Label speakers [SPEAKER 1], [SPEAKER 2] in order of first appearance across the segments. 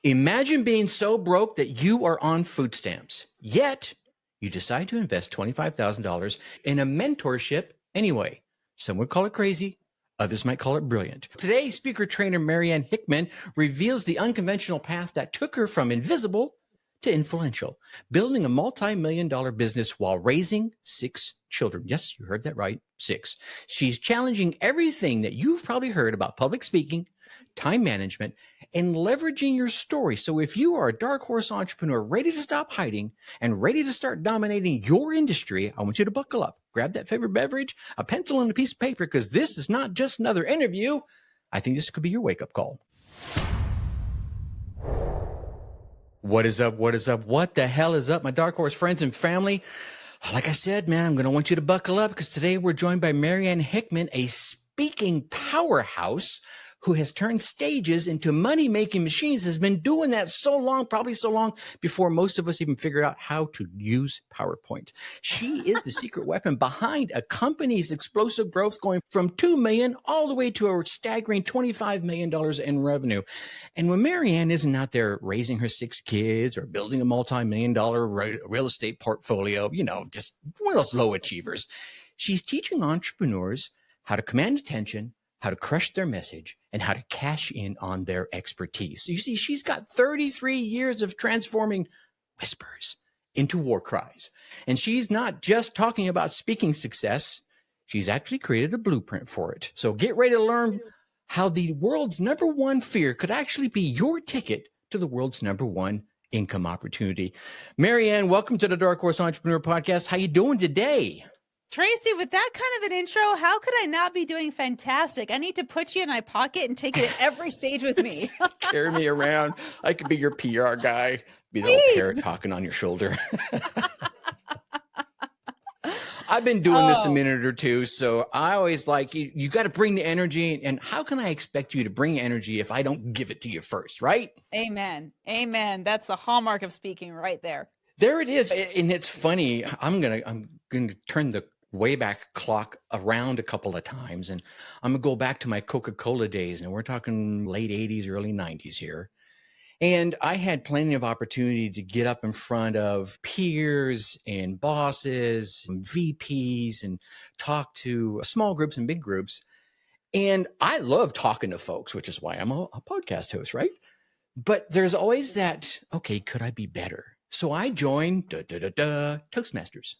[SPEAKER 1] Imagine being so broke that you are on food stamps, yet you decide to invest $25,000 in a mentorship anyway. Some would call it crazy. Others might call it brilliant. Today, speaker trainer Marianne Hickman reveals the unconventional path that took her from invisible to influential, building a multi-million-dollar business while raising 6 children. Yes, you heard that right, 6. She's challenging everything that you've probably heard about public speaking, time management, and leveraging your story. So if you are a dark horse entrepreneur ready to stop hiding and ready to start dominating your industry, I want you to buckle up. Grab that favorite beverage, a pencil, and a piece of paper, because this is not just another interview. I think this could be your wake-up call. What is up? What is up? What the hell is up, my dark horse friends and family? Like I said, man, I'm going to want you to buckle up because today we're joined by Marianne Hickman, a speaking powerhouse who has turned stages into money-making machines, has been doing that so long, probably so long before most of us even figured out how to use PowerPoint. She is the secret weapon behind a company's explosive growth, going from $2 million all the way to a staggering $25 million in revenue. And when Marianne isn't out there raising her 6 kids or building a multi-million-dollar real estate portfolio, just one of those low achievers, she's teaching entrepreneurs how to command attention, how to crush their message, and how to cash in on their expertise. So you see, she's got 33 years of transforming whispers into war cries. And she's not just talking about speaking success. She's actually created a blueprint for it. So get ready to learn how the world's #1 fear could actually be your ticket to the world's #1 income opportunity. Marianne, welcome to the Dark Horse Entrepreneur Podcast. How you doing today?
[SPEAKER 2] Tracy, with that kind of an intro, how could I not be doing fantastic? I need to put you in my pocket and take you to every stage with me.
[SPEAKER 1] Carry me around. I could be your PR guy, be the little parrot talking on your shoulder. I've been doing this a minute or two, so I always like, you got to bring the energy. And how can I expect you to bring energy if I don't give it to you first, right?
[SPEAKER 2] Amen. Amen. That's the hallmark of speaking right there.
[SPEAKER 1] There it is. And it's funny. I'm gonna turn the Wayback Clock around a couple of times, and I'm gonna go back to my Coca-Cola days, and we're talking late 80s, early 90s here. And I had plenty of opportunity to get up in front of peers and bosses and VPs and talk to small groups and big groups. And I love talking to folks, which is why I'm a podcast host, right? But there's always that, okay, could I be better? So I joined Toastmasters.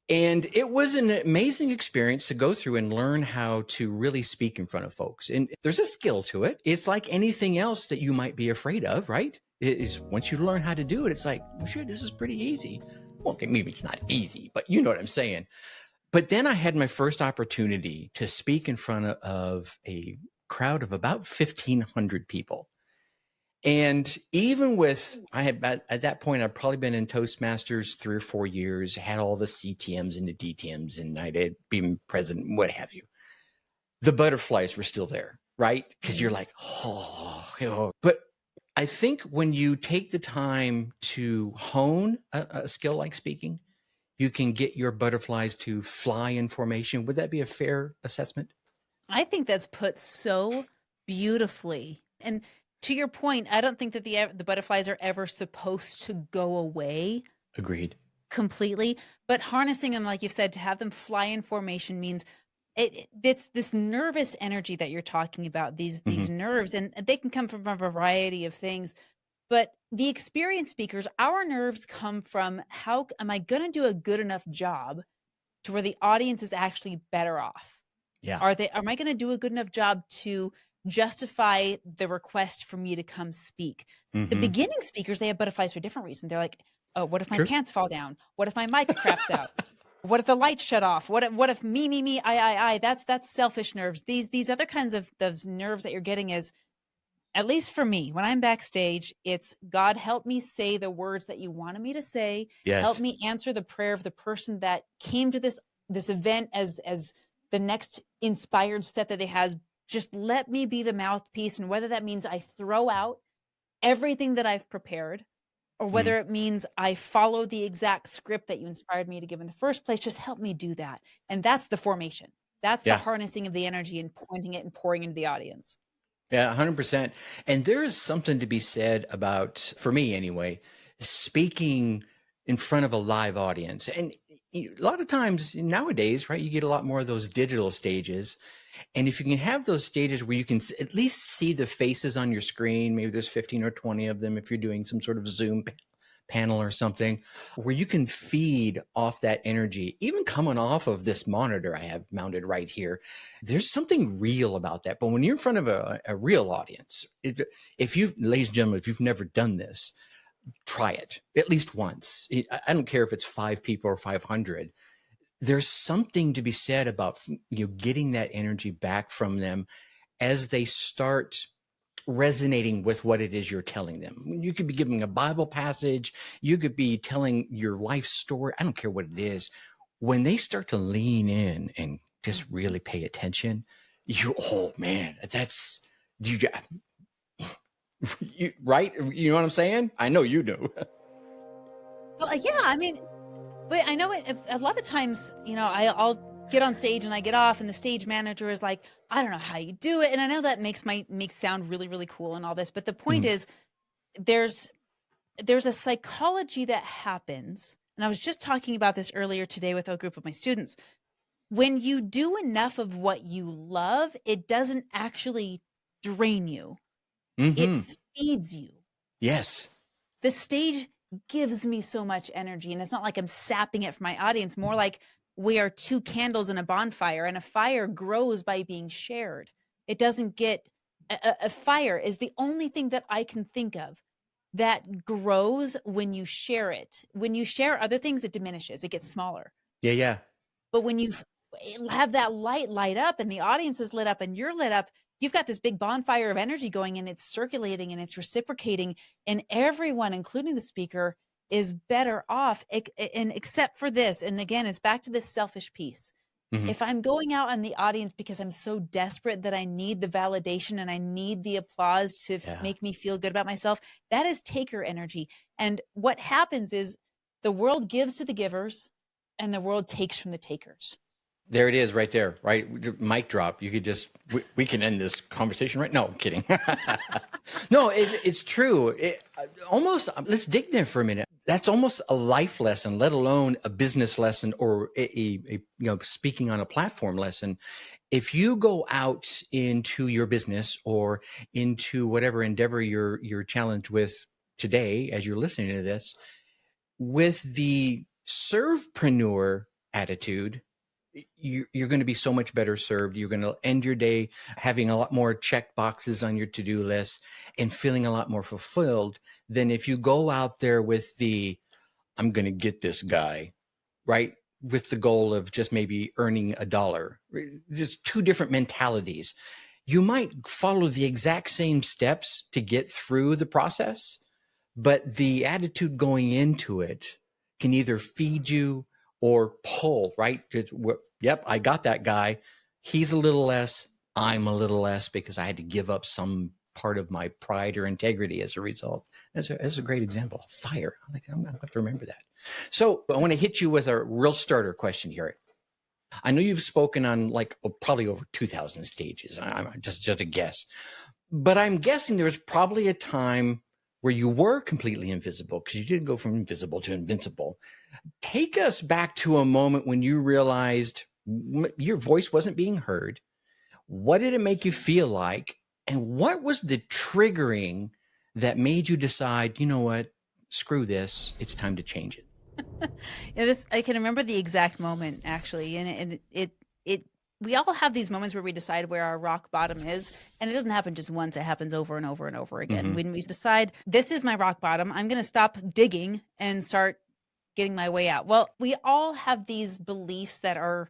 [SPEAKER 1] And it was an amazing experience to go through and learn how to really speak in front of folks. And there's a skill to it. It's like anything else that you might be afraid of, right? It is, once you learn how to do it, it's like, well, shit, this is pretty easy. Well, okay, maybe it's not easy, but you know what I'm saying. But then I had my first opportunity to speak in front of a crowd of about 1,500 people. And even with, at that point, I'd probably been in Toastmasters 3 or 4 years, had all the CTMs and the DTMs, and I had been president, what have you. The butterflies were still there, right? Because you're like, oh. But I think when you take the time to hone a skill like speaking, you can get your butterflies to fly in formation. Would that be a fair assessment?
[SPEAKER 2] I think that's put so beautifully. And to your point, I don't think that the butterflies are ever supposed to go away.
[SPEAKER 1] Agreed.
[SPEAKER 2] Completely. But harnessing them, like you said, to have them fly in formation means it's this nervous energy that you're talking about, these nerves, and they can come from a variety of things. But the experienced speakers, our nerves come from, how am I going to do a good enough job to where the audience is actually better off?
[SPEAKER 1] Yeah.
[SPEAKER 2] Am I going to do a good enough job to justify the request for me to come speak? The beginning speakers, they have butterflies for a different reason. They're like, oh, what if my pants fall down? What if my mic craps out? What if the lights shut off? What if me, I? That's selfish nerves. These other kinds of those nerves that you're getting is, at least for me, when I'm backstage, it's, God, help me say the words that you wanted me to say.
[SPEAKER 1] Yes.
[SPEAKER 2] Help me answer the prayer of the person that came to this event as the next inspired step that they has. Just let me be the mouthpiece. And whether that means I throw out everything that I've prepared, or whether it means I follow the exact script that you inspired me to give in the first place, just help me do that. And that's the formation. That's the harnessing of the energy and pointing it and pouring into the audience.
[SPEAKER 1] Yeah, 100%. And there is something to be said about, for me anyway, speaking in front of a live audience. And a lot of times nowadays, right, you get a lot more of those digital stages. And if you can have those stages where you can at least see the faces on your screen, maybe there's 15 or 20 of them if you're doing some sort of Zoom panel or something, where you can feed off that energy, even coming off of this monitor I have mounted right here. There's something real about that. But when you're in front of a real audience, if you've, ladies and gentlemen, if you've never done this, try it at least once. I don't care if it's 5 people or 500. There's something to be said about getting that energy back from them as they start resonating with what it is you're telling them. You could be giving a Bible passage, you could be telling your life story. I don't care what it is. When they start to lean in and just really pay attention, oh man, that's you, right? You know what I'm saying? I know you do.
[SPEAKER 2] Well, yeah, I mean, but I know a lot of times, I'll get on stage and I get off and the stage manager is like, I don't know how you do it. And I know that makes sound really, really cool and all this. But the point is there's a psychology that happens. And I was just talking about this earlier today with a group of my students. When you do enough of what you love, it doesn't actually drain you. It feeds you.
[SPEAKER 1] Yes.
[SPEAKER 2] The stage gives me so much energy, and it's not like I'm sapping it from my audience, more like we are 2 candles in a bonfire, and a fire grows by being shared. It doesn't get a fire is the only thing that I can think of that grows when you share it. When you share other things, it diminishes, it gets smaller.
[SPEAKER 1] Yeah.
[SPEAKER 2] But when you have that light up and the audience is lit up and you're lit up, you've got this big bonfire of energy going and it's circulating and it's reciprocating, and everyone, including the speaker, is better off. And except for this, and again, it's back to this selfish piece. If I'm going out on the audience because I'm so desperate that I need the validation and I need the applause to make me feel good about myself, that is taker energy. And what happens is the world gives to the givers and the world takes from the takers.
[SPEAKER 1] There it is right there, right? Mic drop. You could just, we can end this conversation right now. I'm kidding. No, it's true. Almost, let's dig there for a minute. That's almost a life lesson, let alone a business lesson or a speaking on a platform lesson. If you go out into your business or into whatever endeavor you're challenged with today, as you're listening to this, with the servepreneur attitude, you're going to be so much better served. You're going to end your day having a lot more check boxes on your to-do list and feeling a lot more fulfilled than if you go out there with I'm going to get this guy, right? With the goal of just maybe earning $1. Just 2 different mentalities. You might follow the exact same steps to get through the process, but the attitude going into it can either feed you or pull, right? Yep, I got that guy. He's a little less. I'm a little less because I had to give up some part of my pride or integrity as a result. That's a great example. Fire. I'm going to have to remember that. So I want to hit you with a real starter question here. I know you've spoken on probably over 2,000 stages. I'm just a guess. But I'm guessing there was probably a time where you were completely invisible because you didn't go from invisible to invincible. Take us back to a moment when you realized your voice wasn't being heard. What did it make you feel like? And what was the triggering that made you decide, you know what, screw this, it's time to change it?
[SPEAKER 2] I can remember the exact moment actually. And we all have these moments where we decide where our rock bottom is, and it doesn't happen just once. It happens over and over and over again. When we decide this is my rock bottom, I'm going to stop digging and start getting my way out. Well, we all have these beliefs that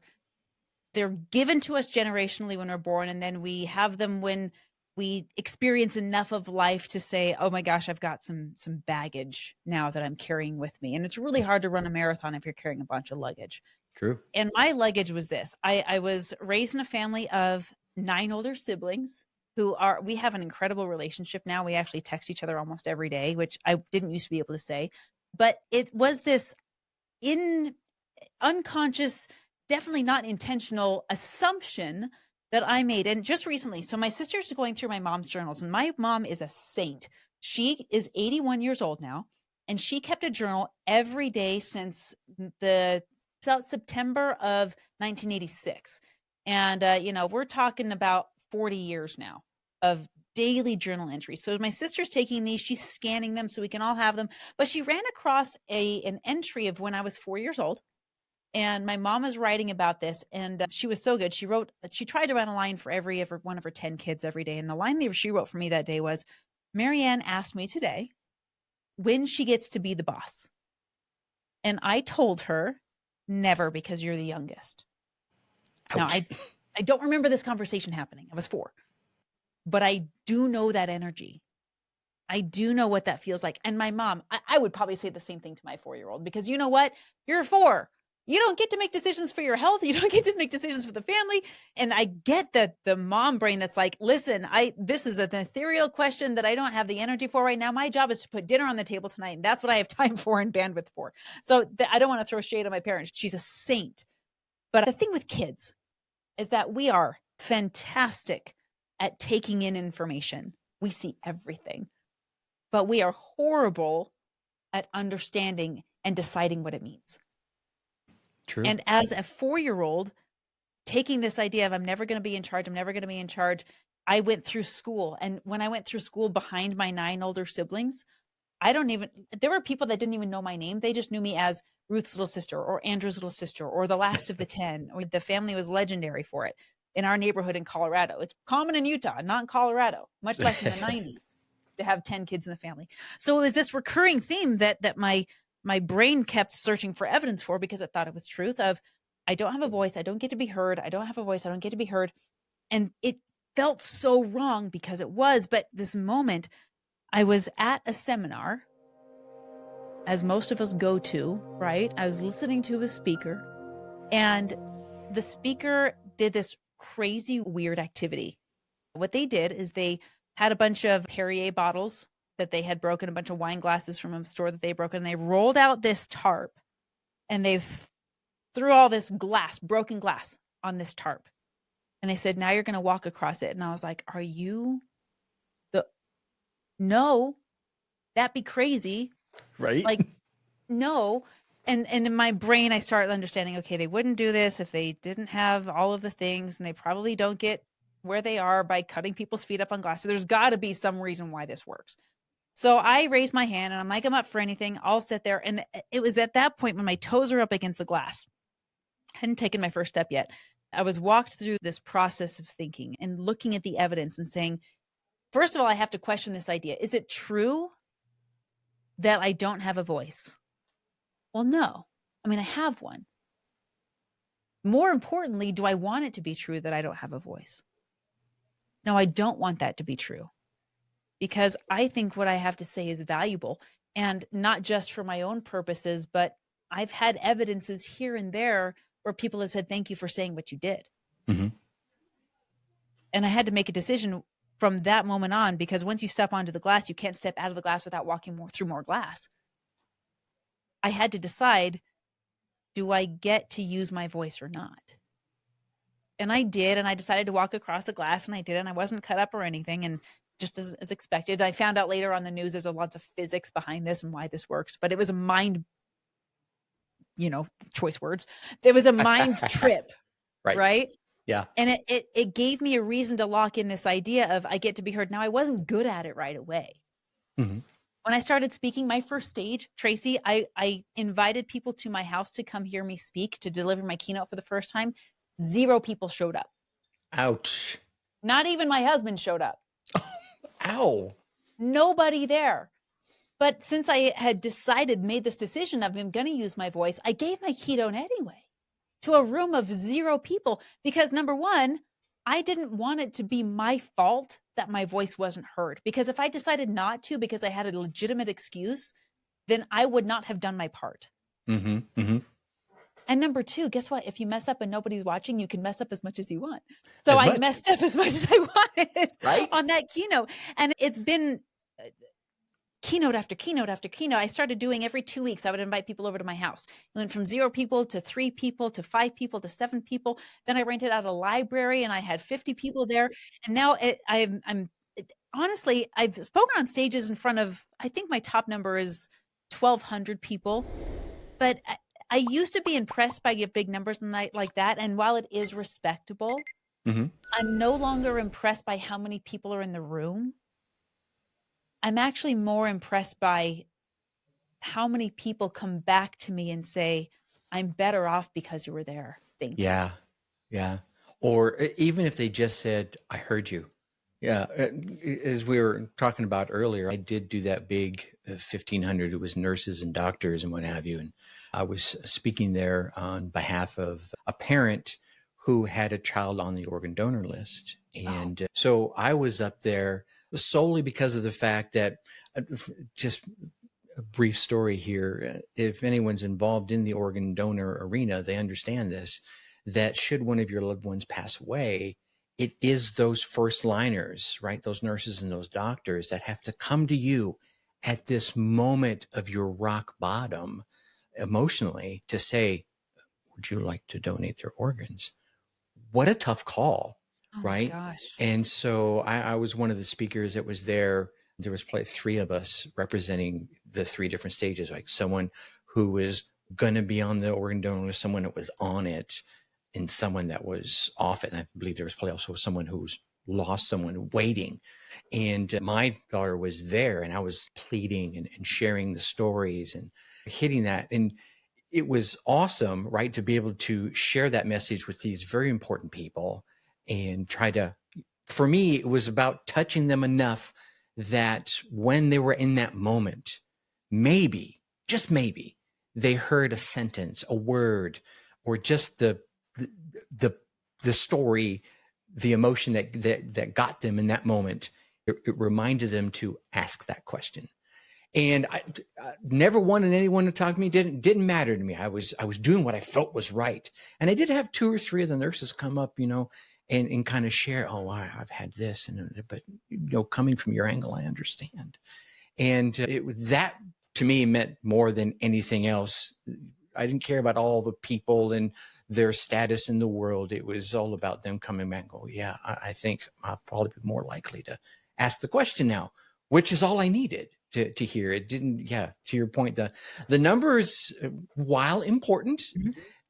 [SPEAKER 2] they're given to us generationally when we're born. And then we have them when we experience enough of life to say, oh my gosh, I've got some baggage now that I'm carrying with me. And it's really hard to run a marathon if you're carrying a bunch of luggage.
[SPEAKER 1] True.
[SPEAKER 2] And my luggage was this. I was raised in a family of 9 older siblings we have an incredible relationship now. We actually text each other almost every day, which I didn't used to be able to say. But it was this unconscious, definitely not intentional assumption that I made. And just recently, so my sister's going through my mom's journals, and my mom is a saint. She is 81 years old now, and she kept a journal every day since the September of 1986. And, we're talking about 40 years now of daily journal entries. So my sister's taking these, she's scanning them so we can all have them. But she ran across an entry of when I was 4 years old. And my mom was writing about this, and she was so good. She tried to run a line for every one of her 10 kids every day. And the line that she wrote for me that day was, Marianne asked me today when she gets to be the boss. And I told her, never, because you're the youngest.
[SPEAKER 1] Ouch.
[SPEAKER 2] Now, I don't remember this conversation happening. I was 4. But I do know that energy. I do know what that feels like. And my mom, I would probably say the same thing to my 4-year-old, because you know what? You're 4. You don't get to make decisions for your health. You don't get to make decisions for the family. And I get that the mom brain that's like, listen, this is an ethereal question that I don't have the energy for right now. My job is to put dinner on the table tonight. And that's what I have time for and bandwidth for. So I don't want to throw shade on my parents. She's a saint. But the thing with kids is that we are fantastic at taking in information. We see everything, but we are horrible at understanding and deciding what it means.
[SPEAKER 1] True.
[SPEAKER 2] And as a 4-year-old, taking this idea of I'm never going to be in charge, I went through school. And when I went through school behind my 9 older siblings, there were people that didn't even know my name. They just knew me as Ruth's little sister or Andrew's little sister or the last of the 10, or the family was legendary for it in our neighborhood in Colorado. It's common in Utah, not in Colorado, much less in the 90s to have 10 kids in the family. So it was this recurring theme that my brain kept searching for evidence for, because it thought it was truth of, I don't have a voice. I don't get to be heard. I don't have a voice. I don't get to be heard. And it felt so wrong because it was. But this moment, I was at a seminar, as most of us go to, right? I was listening to a speaker, and the speaker did this crazy, weird activity. What they did is they had a bunch of Perrier bottles that they had broken, a bunch of wine glasses from a store that they broke, and they rolled out this tarp, and they threw all this broken glass on this tarp. And they said, now you're going to walk across it. And I was like, are you no, that'd be crazy.
[SPEAKER 1] Right.
[SPEAKER 2] Like, no. And in my brain, I started understanding, okay, they wouldn't do this if they didn't have all of the things, and they probably don't get where they are by cutting people's feet up on glass. So there's got to be some reason why this works. So I raised my hand, and I'm like, I'm up for anything. I'll sit there. And it was at that point when my toes are up against the glass. I hadn't taken my first step yet. I was walked through this process of thinking and looking at the evidence and saying, first of all, I have to question this idea. Is it true that I don't have a voice? Well, no. I mean, I have one. More importantly, do I want it to be true that I don't have a voice? No, I don't want that to be true, because I think what I have to say is valuable, and not just for my own purposes, but I've had evidences here and there where people have said, thank you for saying what you did.
[SPEAKER 1] Mm-hmm.
[SPEAKER 2] And I had to make a decision from that moment on, because once you step onto the glass, you can't step out of the glass without walking through more glass. I had to decide, do I get to use my voice or not? And I did, and I decided to walk across the glass, and I did, and I wasn't cut up or anything, and just as expected. I found out later on the news there's lots of physics behind this and why this works, but it was a mind, choice words. There was a mind trip, right?
[SPEAKER 1] Yeah.
[SPEAKER 2] And it gave me a reason to lock in this idea of I get to be heard. Now, I wasn't good at it right away.
[SPEAKER 1] Mm-hmm.
[SPEAKER 2] When I started speaking, my first stage, Tracy, I invited people to my house to come hear me speak, to deliver my keynote for the first time. 0 people showed up.
[SPEAKER 1] Ouch.
[SPEAKER 2] Not even my husband showed up.
[SPEAKER 1] Ow.
[SPEAKER 2] Nobody there. But since I had made this decision of I'm going to use my voice, I gave my keynote anyway to a room of 0 people, because number one, I didn't want it to be my fault that my voice wasn't heard. Because if I decided not to, because I had a legitimate excuse, then I would not have done my part.
[SPEAKER 1] Mm-hmm. Mm-hmm.
[SPEAKER 2] And number 2, guess what? If you mess up and nobody's watching, you can mess up as much as you want. So I messed up as much as I wanted on that keynote. And it's been keynote after keynote after keynote. I started doing every 2 weeks. I would invite people over to my house. It went from 0 people to 3 people to 5 people to 7 people. Then I rented out a library and I had 50 people there. And now honestly, I've spoken on stages in front of, I think my top number is 1,200 people. But I used to be impressed by big numbers like that. And while it is respectable, I'm no longer impressed by how many people are in the room. I'm actually more impressed by how many people come back to me and say, I'm better off because you were there. Thank you.
[SPEAKER 1] Yeah. Yeah. Or even if they just said, I heard you. Yeah. As we were talking about earlier, I did do that big 1,500. It was nurses and doctors and what have you. And I was speaking there on behalf of a parent who had a child on the organ donor list. And so I was up there solely because of the fact that just a brief story here. If anyone's involved in the organ donor arena, they understand this, that should one of your loved ones pass away, it is those first liners, right? Those nurses and those doctors that have to come to you at this moment of your rock bottom emotionally to say, would you like to donate their organs? What a tough call,
[SPEAKER 2] Oh my
[SPEAKER 1] right?
[SPEAKER 2] gosh.
[SPEAKER 1] And so I was one of the speakers that was there. There was probably 3 of us representing the 3 different stages, like someone who was going to be on the organ donor list, someone that was on it, and someone that was off it. And I believe there was probably also someone who's lost someone waiting. And my daughter was there, and I was pleading and sharing the stories and hitting that. And it was awesome, right, to be able to share that message with these very important people and try to, for me, it was about touching them enough that when they were in that moment, maybe, just maybe, they heard a sentence, a word, or just the story, the emotion that got them in that moment. It reminded them to ask that question. And I never wanted anyone to talk to me. Didn't matter to me. I was doing what I felt was right. And I did have 2 or 3 of the nurses come up, and kind of share, oh, I've had this, but coming from your angle, I understand. And that to me meant more than anything else. I didn't care about all the people and their status in the world. It was all about them coming back and go, yeah, I think I'll probably be more likely to ask the question now, which is all I needed to hear. It didn't, to your point, the numbers, while important,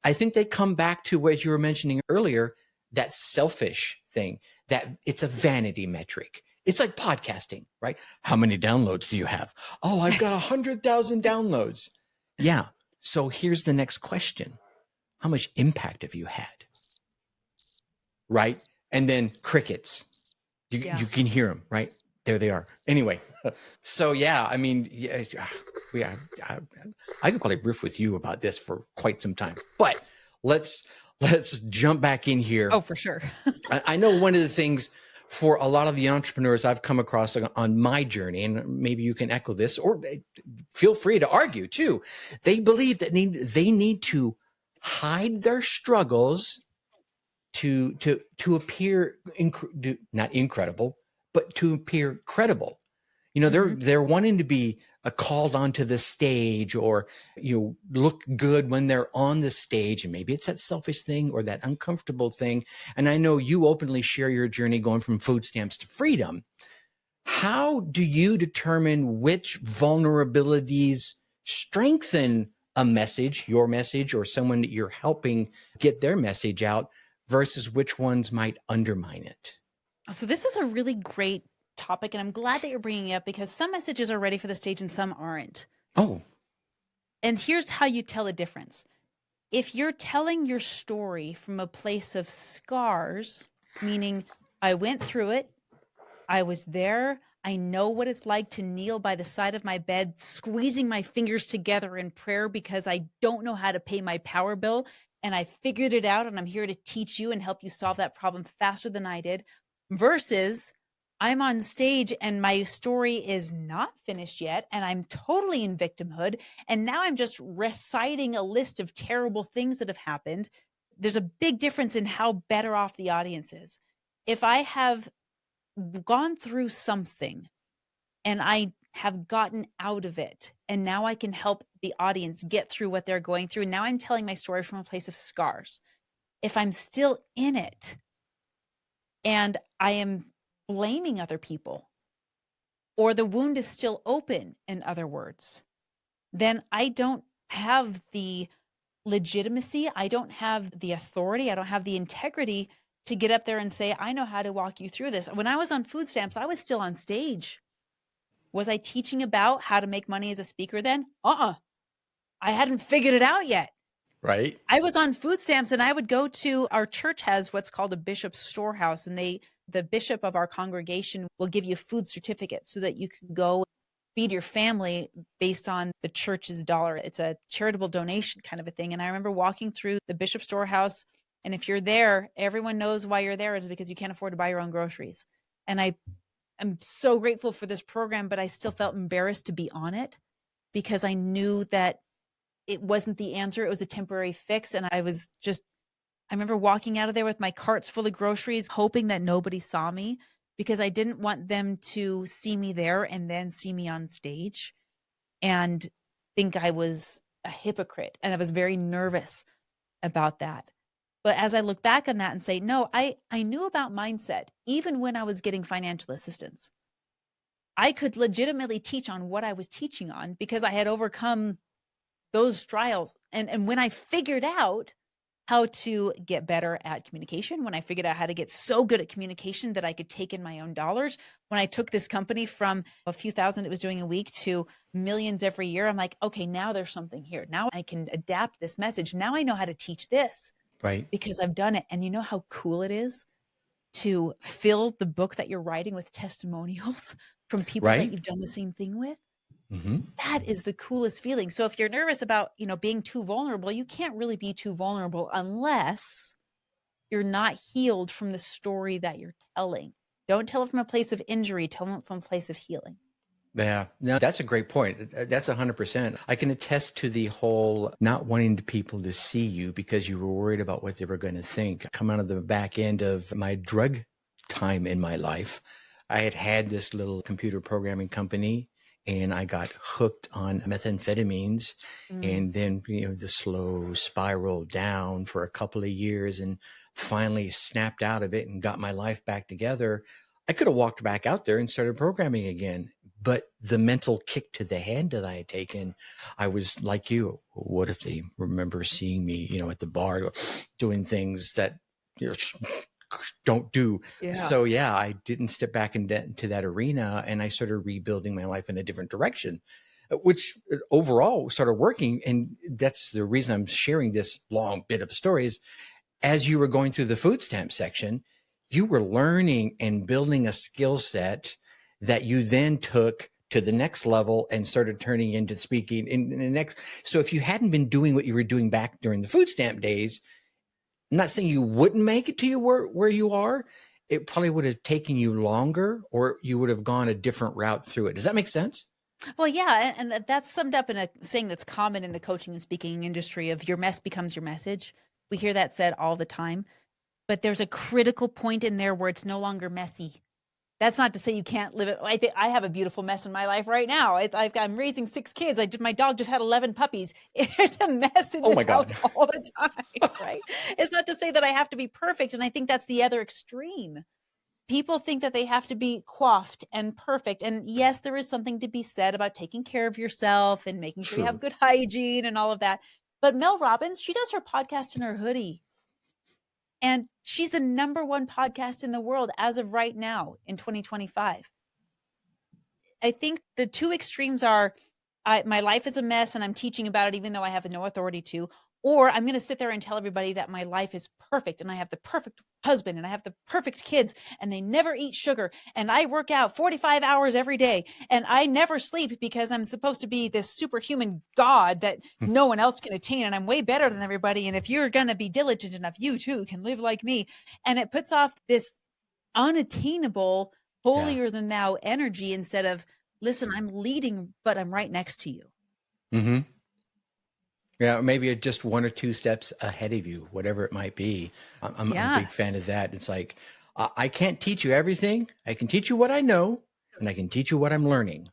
[SPEAKER 1] I think they come back to what you were mentioning earlier, that selfish thing, that it's a vanity metric. It's like podcasting, right? How many downloads do you have? Oh, I've got 100,000 downloads. Yeah. So here's the next question. How much impact have you had? Right? And then crickets. You can hear them, right? There they are. Anyway, so I mean, I could probably riff with you about this for quite some time, but let's jump back in here.
[SPEAKER 2] Oh, for sure.
[SPEAKER 1] I know one of the things for a lot of the entrepreneurs I've come across on my journey, and maybe you can echo this, or feel free to argue too. They believe that they need to hide their struggles to appear not incredible, but to appear credible. They're wanting to be called onto the stage, or look good when they're on the stage, and maybe it's that selfish thing or that uncomfortable thing. And I know you openly share your journey going from food stamps to freedom. How do you determine which vulnerabilities strengthen a message, your message, or someone that you're helping get their message out, versus which ones might undermine it?
[SPEAKER 2] So this is a really great topic, and I'm glad that you're bringing it up, because some messages are ready for the stage and some aren't.
[SPEAKER 1] Oh.
[SPEAKER 2] And here's how you tell a difference. If you're telling your story from a place of scars, meaning I went through it, I was there, I know what it's like to kneel by the side of my bed, squeezing my fingers together in prayer because I don't know how to pay my power bill, and I figured it out, and I'm here to teach you and help you solve that problem faster than I did, versus I'm on stage and my story is not finished yet, and I'm totally in victimhood, and now I'm just reciting a list of terrible things that have happened. There's a big difference in how better off the audience is. If I have gone through something and I have gotten out of it. And now I can help the audience get through what they're going through. Now I'm telling my story from a place of scars. If I'm still in it and I am blaming other people, or the wound is still open, in other words, then I don't have the legitimacy. I don't have the authority. I don't have the integrity to get up there and say, I know how to walk you through this. When I was on food stamps, I was still on stage. Was I teaching about how to make money as a speaker then? I hadn't figured it out yet.
[SPEAKER 1] Right.
[SPEAKER 2] I was on food stamps, and I would go to, our church has what's called a bishop's storehouse, and the bishop of our congregation will give you food certificates so that you can go feed your family based on the church's dollar. It's a charitable donation kind of a thing. And I remember walking through the bishop's storehouse, and if you're there, everyone knows why you're there is because you can't afford to buy your own groceries. And I'm so grateful for this program, but I still felt embarrassed to be on it because I knew that it wasn't the answer. It was a temporary fix. And I remember walking out of there with my carts full of groceries, hoping that nobody saw me because I didn't want them to see me there and then see me on stage and think I was a hypocrite. And I was very nervous about that. But as I look back on that and say, no, I knew about mindset, even when I was getting financial assistance. I could legitimately teach on what I was teaching on because I had overcome those trials. And when I figured out how to get better at communication, when I figured out how to get so good at communication that I could take in my own dollars, when I took this company from a few thousand it was doing a week to millions every year, I'm like, okay, now there's something here. Now I can adapt this message. Now I know how to teach this.
[SPEAKER 1] Right.
[SPEAKER 2] Because I've done it. And you know how cool it is to fill the book that you're writing with testimonials from people
[SPEAKER 1] Right.
[SPEAKER 2] that you've done the same thing with?
[SPEAKER 1] Mm-hmm.
[SPEAKER 2] That is the coolest feeling. So if you're nervous about, being too vulnerable, you can't really be too vulnerable unless you're not healed from the story that you're telling. Don't tell it from a place of injury. Tell it from a place of healing.
[SPEAKER 1] Yeah, no, that's a great point. That's 100%. I can attest to the whole not wanting people to see you because you were worried about what they were going to think. Come out of the back end of my drug time in my life, I had this little computer programming company and I got hooked on methamphetamines and then, the slow spiral down for a couple of years and finally snapped out of it and got my life back together. I could have walked back out there and started programming again. But the mental kick to the head that I had taken, I was like you. What if they remember seeing me, at the bar doing things that don't do?
[SPEAKER 2] Yeah.
[SPEAKER 1] So yeah, I didn't step back into that arena, and I started rebuilding my life in a different direction, which overall started working. And that's the reason I'm sharing this long bit of stories. As you were going through the food stamp section, you were learning and building a skill set that you then took to the next level and started turning into speaking in the next. So if you hadn't been doing what you were doing back during the food stamp days, I'm not saying you wouldn't make it to you where you are. It probably would have taken you longer, or you would have gone a different route through it. Does that make sense?
[SPEAKER 2] Well, yeah. And that's summed up in a saying that's common in the coaching and speaking industry of your mess becomes your message. We hear that said all the time, but there's a critical point in there where it's no longer messy. That's not to say you can't live it. I think I have a beautiful mess in my life right now. I'm raising 6 kids. My dog just had 11 puppies. There's a mess in this house all the time, right? It's not to say that I have to be perfect. And I think that's the other extreme. People think that they have to be coiffed and perfect. And yes, there is something to be said about taking care of yourself and making sure you have good hygiene and all of that. But Mel Robbins, she does her podcast in her hoodie. And she's the #1 podcast in the world as of right now in 2025. I think the two extremes are my life is a mess and I'm teaching about it even though I have no authority to, or I'm going to sit there and tell everybody that my life is perfect and I have the perfect husband and I have the perfect kids and they never eat sugar and I work out 45 hours every day and I never sleep because I'm supposed to be this superhuman god that no one else can attain and I'm way better than everybody. And if you're going to be diligent enough, you too can live like me. And it puts off this unattainable, holier than thou energy instead of, listen, I'm leading, but I'm right next to you.
[SPEAKER 1] Mm-hmm. Yeah, maybe just 1 or 2 steps ahead of you, whatever it might be. I'm a big fan of that. It's like, I can't teach you everything. I can teach you what I know, and I can teach you what I'm learning.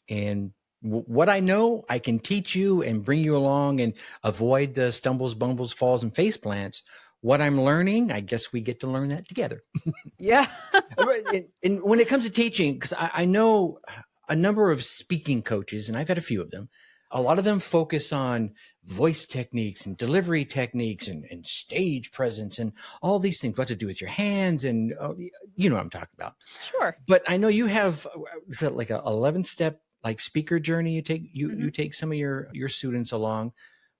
[SPEAKER 1] And what I know, I can teach you and bring you along and avoid the stumbles, bumbles, falls, and face plants. What I'm learning, I guess we get to learn that together.
[SPEAKER 2] Yeah.
[SPEAKER 1] And when it comes to teaching, because I know a number of speaking coaches, and I've had a few of them, a lot of them focus on voice techniques and delivery techniques and stage presence and all these things, what to do with your hands. And you know what I'm talking about.
[SPEAKER 2] Sure.
[SPEAKER 1] But I know you have, is that like a 11-step like speaker journey you take, you take some of your students along.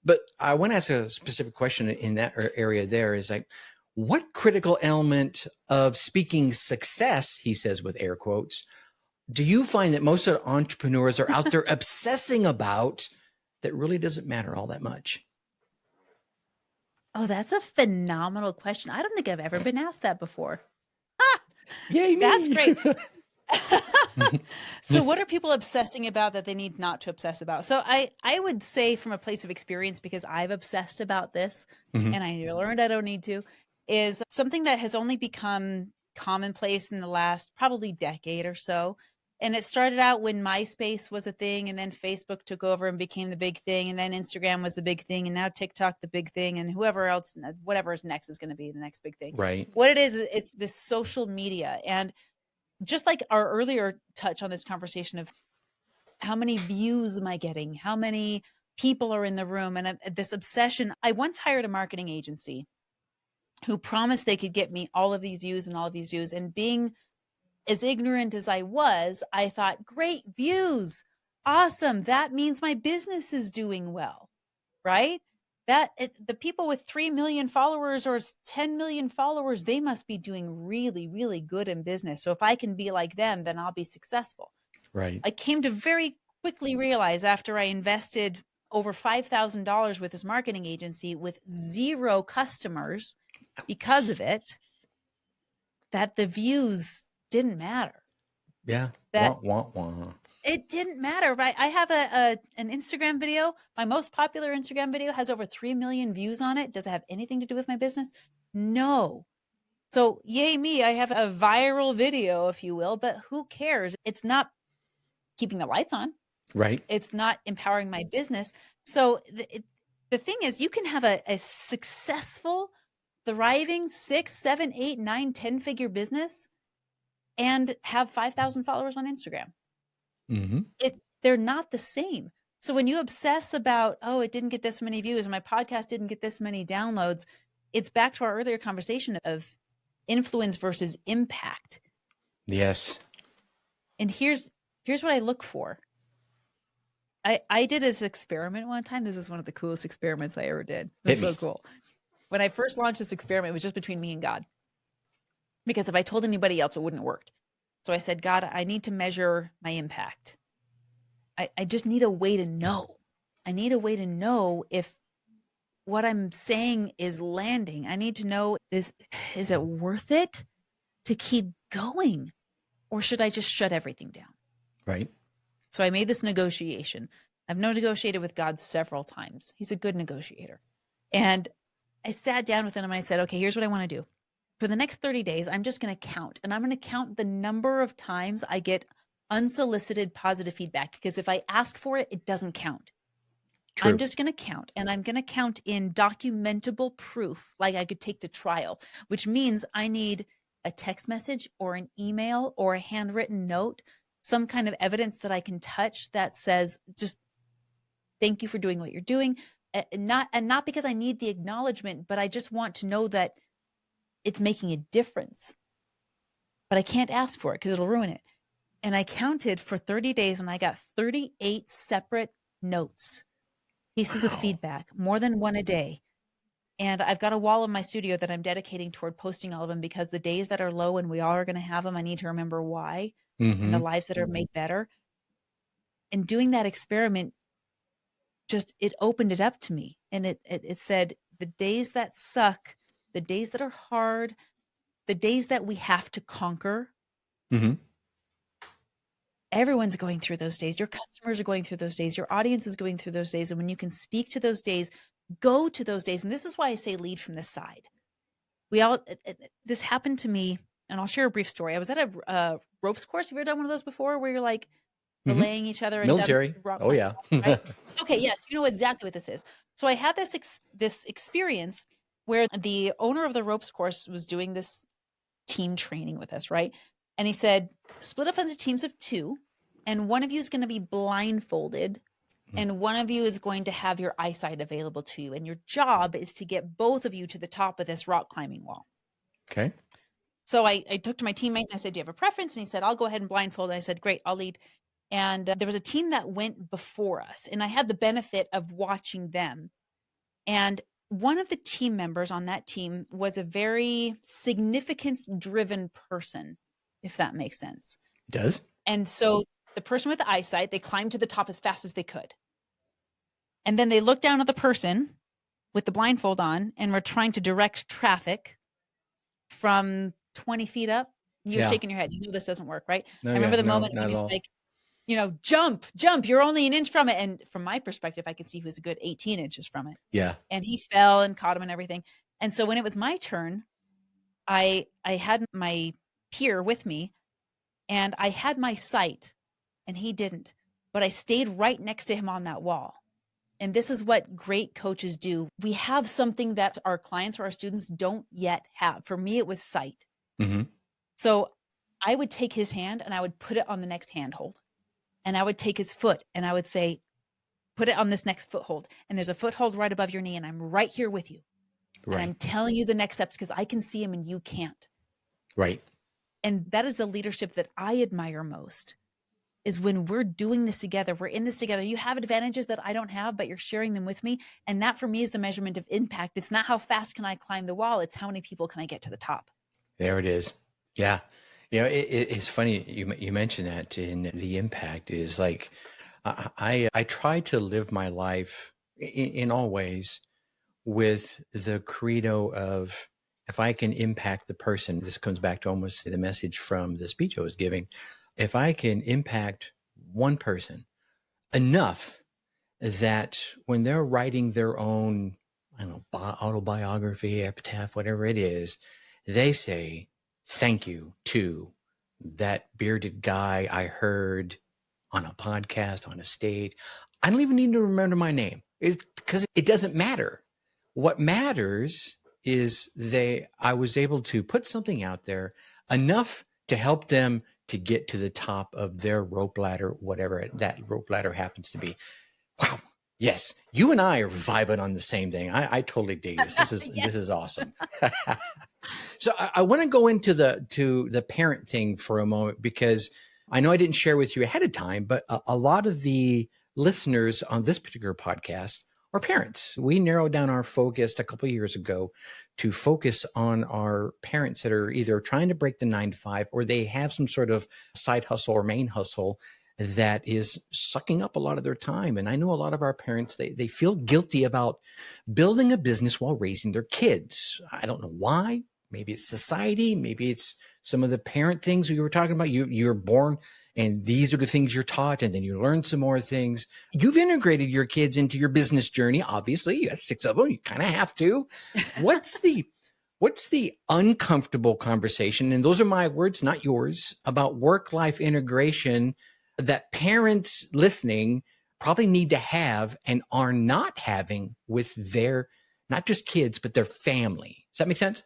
[SPEAKER 1] But I want to ask a specific question in that area there is like, what critical element of speaking success, he says with air quotes, do you find that most of the entrepreneurs are out there obsessing about that really doesn't matter all that much?
[SPEAKER 2] Oh, that's a phenomenal question. I don't think I've ever been asked that before.
[SPEAKER 1] Yay, me.
[SPEAKER 2] That's great. So what are people obsessing about that they need not to obsess about? So I would say from a place of experience, because I've obsessed about this and I learned I don't need to, is something that has only become commonplace in the last probably decade or so. And it started out when MySpace was a thing, and then Facebook took over and became the big thing, and then Instagram was the big thing, and now TikTok the big thing, and whoever else, whatever is next is going to be the next big thing.
[SPEAKER 1] Right.
[SPEAKER 2] What it is, it's this social media. And just like our earlier touch on this conversation of how many views am I getting? How many people are in the room? And this obsession, I once hired a marketing agency who promised they could get me all of these views and all of these views. And being as ignorant as I was, I thought, great views. Awesome. That means my business is doing well, right? The people with 3 million followers or 10 million followers, they must be doing really, really good in business. So if I can be like them, then I'll be successful.
[SPEAKER 1] Right.
[SPEAKER 2] I came to very quickly realize after I invested over $5,000 with this marketing agency with 0 customers because of it, that the views didn't matter.
[SPEAKER 1] Yeah.
[SPEAKER 2] That
[SPEAKER 1] wah, wah, wah.
[SPEAKER 2] It didn't matter, right? I have an Instagram video. My most popular Instagram video has over 3 million views on it. Does it have anything to do with my business? No. So yay me, I have a viral video, if you will, but who cares? It's not keeping the lights on.
[SPEAKER 1] Right.
[SPEAKER 2] It's not empowering my business. So the thing is, you can have a successful, thriving 6, 7, 8, 9, 10-figure business and have 5,000 followers on Instagram. They're not the same. So when you obsess about, oh, it didn't get this many views, my podcast didn't get this many downloads, it's back to our earlier conversation of influence versus impact.
[SPEAKER 1] Yes.
[SPEAKER 2] And here's what I look for. I did this experiment one time. This is one of the coolest experiments I ever did. It's so cool. When I first launched this experiment, it was just between me and God. Because if I told anybody else, it wouldn't have worked. So I said, God, I need to measure my impact. I just need a way to know. I need a way to know if what I'm saying is landing. I need to know, is it worth it to keep going? Or should I just shut everything down?
[SPEAKER 1] Right.
[SPEAKER 2] So I made this negotiation. I've negotiated with God several times. He's a good negotiator. And I sat down with him and I said, okay, here's what I want to do. For the next 30 days, I'm just going to count. And I'm going to count the number of times I get unsolicited positive feedback. Because if I ask for it, it doesn't count. True. I'm just going to count. And I'm going to count in documentable proof, like I could take to trial, which means I need a text message or an email or a handwritten note, some kind of evidence that I can touch that says, just thank you for doing what you're doing. And not because I need the acknowledgement, but I just want to know that it's making a difference. But I can't ask for it because it'll ruin it. And I counted for 30 days and I got 38 separate notes, pieces of feedback, more than one a day. And I've got a wall in my studio that I'm dedicating toward posting all of them, because the days that are low, and we all are going to have them, I need to remember why, and the lives that are made better. And doing that experiment, it opened it up to me. And it said, the days that suck, the days that are hard, the days that we have to conquer, everyone's going through those days. Your customers are going through those days. Your audience is going through those days. And when you can speak to those days, go to those days. And this is why I say lead from the side. This happened to me, and I'll share a brief story. I was at a ropes course. Have you ever done one of those before, where you're like, relaying each other and done
[SPEAKER 1] Military.
[SPEAKER 2] rock
[SPEAKER 1] Oh,
[SPEAKER 2] climbing,
[SPEAKER 1] yeah.
[SPEAKER 2] right? Okay, yes, you know exactly what this is. So I had this experience where the owner of the ropes course was doing this team training with us, right? And he said, split up into teams of 2, and one of you is going to be blindfolded, and one of you is going to have your eyesight available to you. And your job is to get both of you to the top of this rock climbing wall.
[SPEAKER 1] Okay.
[SPEAKER 2] So I took to my teammate and I said, do you have a preference? And he said, I'll go ahead and blindfold. And I said, great, I'll lead. And there was a team that went before us, and I had the benefit of watching them. And one of the team members on that team was a very significance-driven person, if that makes sense.
[SPEAKER 1] It does.
[SPEAKER 2] And so the person with the eyesight, they climbed to the top as fast as they could. And then they looked down at the person with the blindfold on and were trying to direct traffic from 20 feet up. You're shaking your head. You know this doesn't work, right?
[SPEAKER 1] No,
[SPEAKER 2] I remember the
[SPEAKER 1] no,
[SPEAKER 2] moment
[SPEAKER 1] not
[SPEAKER 2] he
[SPEAKER 1] at
[SPEAKER 2] was
[SPEAKER 1] all.
[SPEAKER 2] like, jump, you're only an inch from it. And from my perspective, I could see he was a good 18 inches from it.
[SPEAKER 1] Yeah.
[SPEAKER 2] And he fell and caught him and everything. And so when it was my turn, I had my peer with me, and I had my sight and he didn't, but I stayed right next to him on that wall. And this is what great coaches do. We have something that our clients or our students don't yet have. For me, it was sight.
[SPEAKER 1] Mm-hmm.
[SPEAKER 2] So I would take his hand and I would put it on the next handhold. And I would take his foot and I would say, put it on this next foothold. And there's a foothold right above your knee. And I'm right here with you.
[SPEAKER 1] Right.
[SPEAKER 2] And I'm telling you the next steps because I can see him and you can't.
[SPEAKER 1] Right.
[SPEAKER 2] And that is the leadership that I admire most, is when we're doing this together, we're in this together. You have advantages that I don't have, but you're sharing them with me. And that for me is the measurement of impact. It's not how fast can I climb the wall. It's how many people can I get to the top.
[SPEAKER 1] There it is. Yeah. It's funny you mentioned that, in the impact is like, I try to live my life in all ways with the credo of, if I can impact the person, this comes back to almost the message from the speech I was giving. If I can impact one person enough that when they're writing their own, I don't know, autobiography, epitaph, whatever it is, they say, thank you to that bearded guy I heard on a podcast, on a stage. I don't even need to remember my name, because it doesn't matter. What matters is I was able to put something out there enough to help them to get to the top of their rope ladder, whatever that rope ladder happens to be. Wow. Yes. You and I are vibing on the same thing. I totally dig this. This is awesome. So I want to go into the parent thing for a moment, because I know I didn't share with you ahead of time, but a lot of the listeners on this particular podcast are parents. We narrowed down our focus a couple of years ago to focus on our parents that are either trying to break the 9 to 5, or they have some sort of side hustle or main hustle that is sucking up a lot of their time. And I know a lot of our parents, they feel guilty about building a business while raising their kids. I don't know why. Maybe it's society. Maybe it's some of the parent things we were talking about. You're born and these are the things you're taught, and then you learn some more things. You've integrated your kids into your business journey. Obviously, you got 6 of them. You kind of have to. What's the uncomfortable conversation? And those are my words, not yours, about work-life integration that parents listening probably need to have and are not having with their, not just kids, but their family. Does that make sense?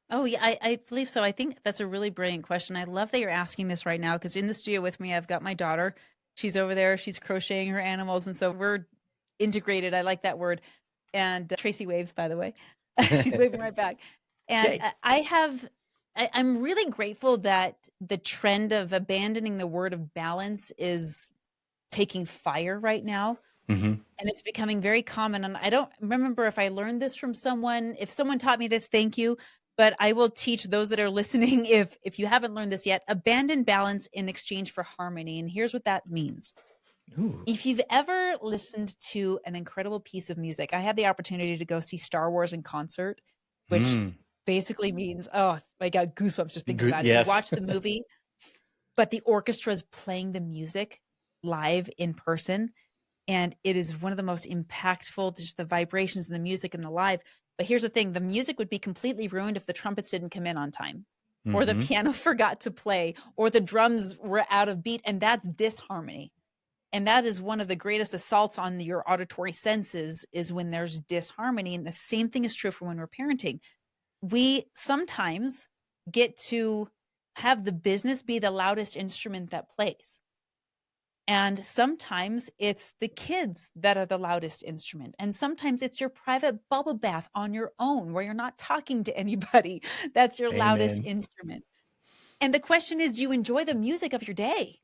[SPEAKER 2] Oh, yeah, I believe so. I think that's a really brilliant question. I love that you're asking this right now, because in the studio with me, I've got my daughter. She's over there. She's crocheting her animals. And so we're integrated. I like that word. And Tracy waves, by the way. She's waving right back. And I'm really grateful that the trend of abandoning the word of balance is taking fire right now.
[SPEAKER 1] Mm-hmm.
[SPEAKER 2] And it's becoming very common. And I don't remember if I learned this from someone. If someone taught me this, thank you. But I will teach those that are listening, if you haven't learned this yet, abandon balance in exchange for harmony. And here's what that means.
[SPEAKER 1] Ooh.
[SPEAKER 2] If you've ever listened to an incredible piece of music, I had the opportunity to go see Star Wars in concert, which basically means, oh, I got goosebumps just thinking about it.
[SPEAKER 1] Yes.
[SPEAKER 2] You watch the movie, but the orchestra is playing the music live in person. And it is one of the most impactful, just the vibrations and the music and the live. But here's the thing, the music would be completely ruined if the trumpets didn't come in on time. or the
[SPEAKER 1] Mm-hmm.
[SPEAKER 2] piano forgot to play, or the drums were out of beat, and that's disharmony. And that is one of the greatest assaults on your auditory senses, is when there's disharmony. And the same thing is true for when we're parenting. We sometimes get to have the business be the loudest instrument that plays. And sometimes it's the kids that are the loudest instrument. And sometimes it's your private bubble bath on your own where you're not talking to anybody. That's your loudest
[SPEAKER 1] Amen.
[SPEAKER 2] instrument. And the question is, do you enjoy the music of your day?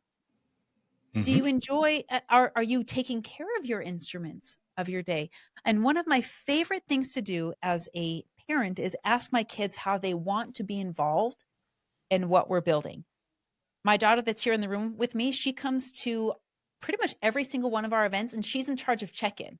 [SPEAKER 2] Do
[SPEAKER 1] Mm-hmm.
[SPEAKER 2] you enjoy, are you taking care of your instruments of your day? And one of my favorite things to do as a parent is ask my kids how they want to be involved in what we're building. My daughter that's here in the room with me, she comes to pretty much every single one of our events, and she's in charge of check-in.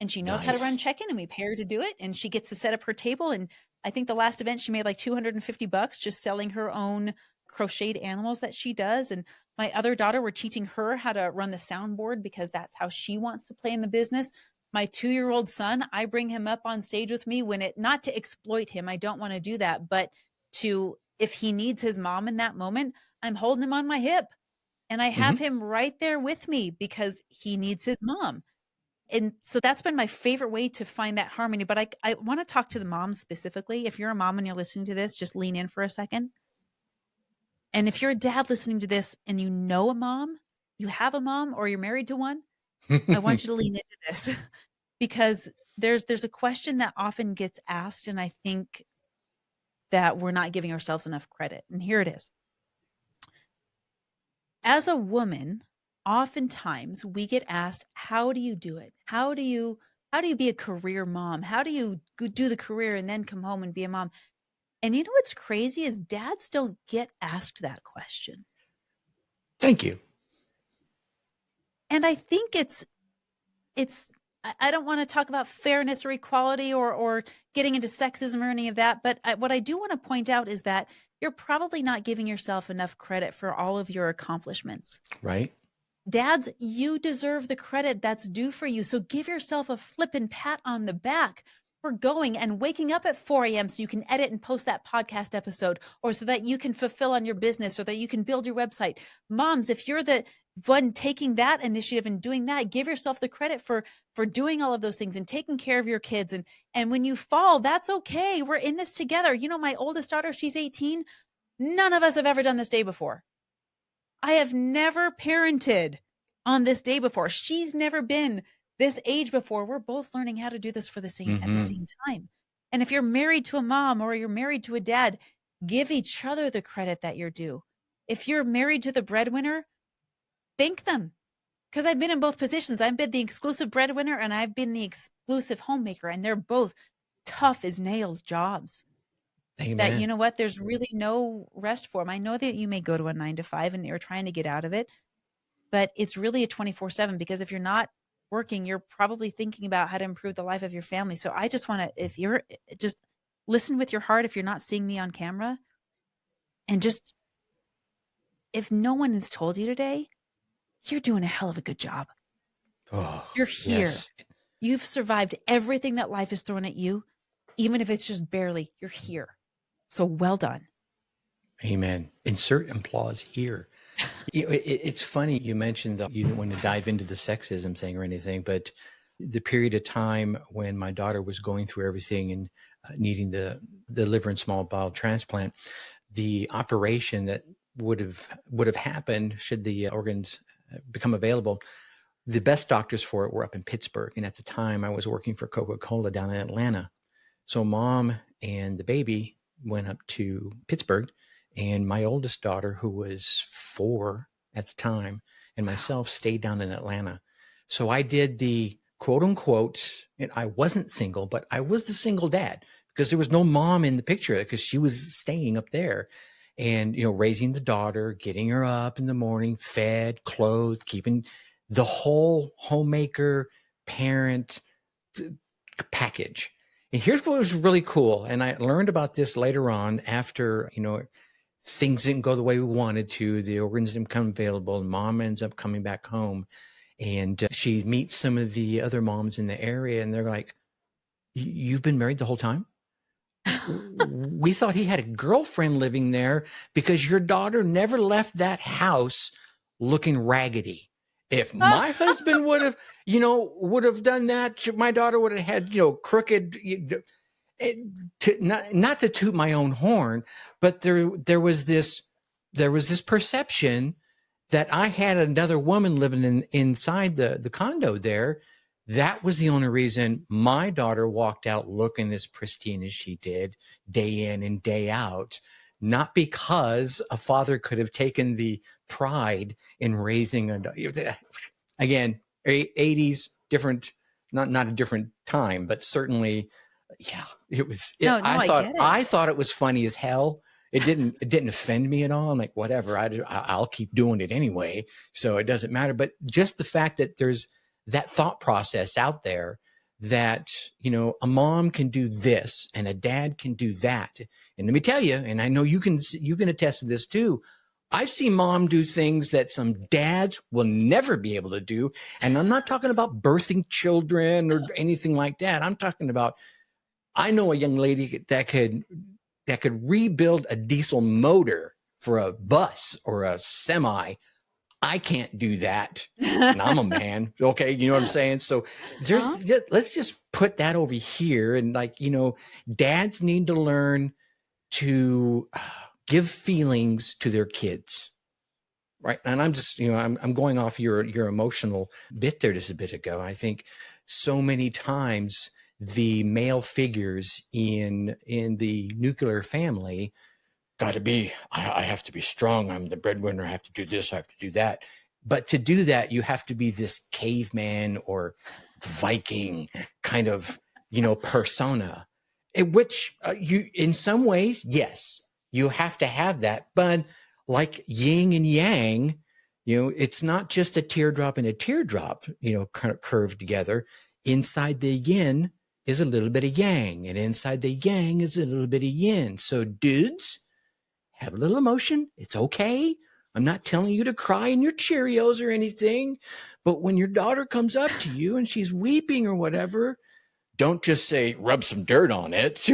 [SPEAKER 2] And she knows how to run
[SPEAKER 1] Nice.
[SPEAKER 2] check-in, and we pay her to do it. And she gets to set up her table. And I think the last event she made like $250 just selling her own crocheted animals that she does. And my other daughter, we're teaching her how to run the soundboard because that's how she wants to play in the business. My 2-year-old son, I bring him up on stage with me when it, not to exploit him, I don't want to do that, but to, if he needs his mom in that moment, I'm holding him on my hip and I
[SPEAKER 1] Mm-hmm.
[SPEAKER 2] have him right there with me because he needs his mom. And so that's been my favorite way to find that harmony. But I want to talk to the moms specifically. If you're a mom and you're listening to this, just lean in for a second. And if you're a dad listening to this and you know a mom, you have a mom, or you're married to one, I want you to lean into this because there's a question that often gets asked, and I think that we're not giving ourselves enough credit. And here it is. As a woman, oftentimes we get asked, how do you do it? How do you be a career mom? How do you do the career and then come home and be a mom? And you know what's crazy is dads don't get asked that question.
[SPEAKER 1] Thank you.
[SPEAKER 2] And I think I don't want to talk about fairness or equality or getting into sexism or any of that, but what I do want to point out is that you're probably not giving yourself enough credit for all of your accomplishments.
[SPEAKER 1] Right.
[SPEAKER 2] Dads, you deserve the credit that's due for you. So give yourself a flippin' pat on the back for going and waking up at 4 a.m. so you can edit and post that podcast episode, or so that you can fulfill on your business, or that you can build your website. Moms, if you're the one taking that initiative and doing that, give yourself the credit for doing all of those things and taking care of your kids. And when you fall, that's okay. We're in this together. You know, my oldest daughter, she's 18. None of us have ever done this day before. I have never parented on this day before. She's never been this age before. We're both learning how to do this at the same time. And if you're married to a mom or you're married to a dad, give each other the credit that you're due. If you're married to the breadwinner, thank them. Because I've been in both positions. I've been the exclusive breadwinner and I've been the exclusive homemaker, and they're both tough as nails jobs.
[SPEAKER 1] Amen.
[SPEAKER 2] That, you know what, there's really no rest for them. I know that you may go to a 9 to 5 and you're trying to get out of it, but it's really a 24/7, because if you're not working, you're probably thinking about how to improve the life of your family. So I just want to, if you're, just listen with your heart, if you're not seeing me on camera, and just, if no one has told you today, you're doing a hell of a good job.
[SPEAKER 1] Oh,
[SPEAKER 2] You're here.
[SPEAKER 1] yes.
[SPEAKER 2] You've survived everything that life has thrown at you, even if it's just barely. You're here. So well done.
[SPEAKER 1] Amen. Insert applause here. It's funny you mentioned that you didn't want to dive into the sexism thing or anything, but the period of time when my daughter was going through everything and needing the liver and small bowel transplant, the operation that would have happened should the organs become available, the best doctors for it were up in Pittsburgh. And at the time I was working for Coca-Cola down in Atlanta. So mom and the baby went up to Pittsburgh, and my oldest daughter, who was 4 at the time, and myself stayed down in Atlanta. So I did the quote unquote, and I wasn't single, but I was the single dad because there was no mom in the picture because she was staying up there and, raising the daughter, getting her up in the morning, fed, clothed, keeping the whole homemaker parent package. And here's what was really cool. And I learned about this later on after, things didn't go the way we wanted to. The organs didn't become available. And mom ends up coming back home. And she meets some of the other moms in the area. And they're like, you've been married the whole time? We thought he had a girlfriend living there because your daughter never left that house looking raggedy. If my husband would have, would have done that, my daughter would have had, crooked, not to toot my own horn, but there was this perception that I had another woman living inside the condo there. That was the only reason my daughter walked out looking as pristine as she did day in and day out, not because a father could have taken the pride in raising again, 80s, different, not a different time, but certainly, yeah, it was.
[SPEAKER 2] No, I get it.
[SPEAKER 1] I thought it was funny as hell. It didn't offend me at all. I'm like, whatever, I'll keep doing it anyway, so it doesn't matter. But just the fact that there's that thought process out there that, a mom can do this and a dad can do that. And let me tell you, and I know you can attest to this too, I've seen mom do things that some dads will never be able to do. And I'm not talking about birthing children or anything like that. I'm talking about, I know a young lady that could rebuild a diesel motor for a bus or a semi. I can't do that. And I'm a man. Okay. You know what I'm saying? So let's just put that over here. And dads need to learn to give feelings to their kids. Right. And I'm just, I'm going off your emotional bit there just a bit ago. I think so many times the male figures in the nuclear family got to be, I have to be strong. I'm the breadwinner. I have to do this. I have to do that. But to do that, you have to be this caveman or Viking kind of, persona, which you, in some ways, yes, you have to have that. But like yin and yang, it's not just a teardrop and a teardrop, kind of curved together. Inside the yin is a little bit of yang, and inside the yang is a little bit of yin. So dudes, have a little emotion. It's okay. I'm not telling you to cry in your Cheerios or anything, but when your daughter comes up to you and she's weeping or whatever, don't just say, rub some dirt on it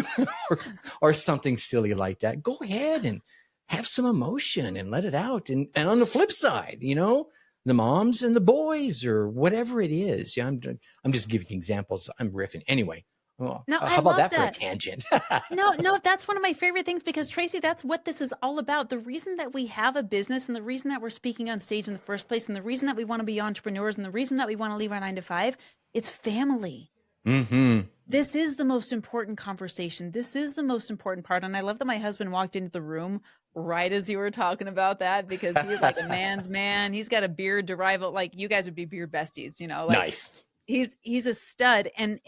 [SPEAKER 1] or something silly like that. Go ahead and have some emotion and let it out. And on the flip side, the moms and the boys or whatever it is. Yeah, I'm just giving examples. I'm riffing. Anyway. Well,
[SPEAKER 2] no,
[SPEAKER 1] how about that for a tangent?
[SPEAKER 2] No, that's one of my favorite things because Tracy, that's what this is all about. The reason that we have a business and the reason that we're speaking on stage in the first place and the reason that we want to be entrepreneurs and the reason that we want to leave our 9 to 5, it's family.
[SPEAKER 1] Mm-hmm.
[SPEAKER 2] This is the most important conversation. This is the most important part. And I love that my husband walked into the room right as you were talking about that because he's like a man's man. He's got a beard to rival. Like you guys would be beard besties,
[SPEAKER 1] Nice.
[SPEAKER 2] He's a stud. And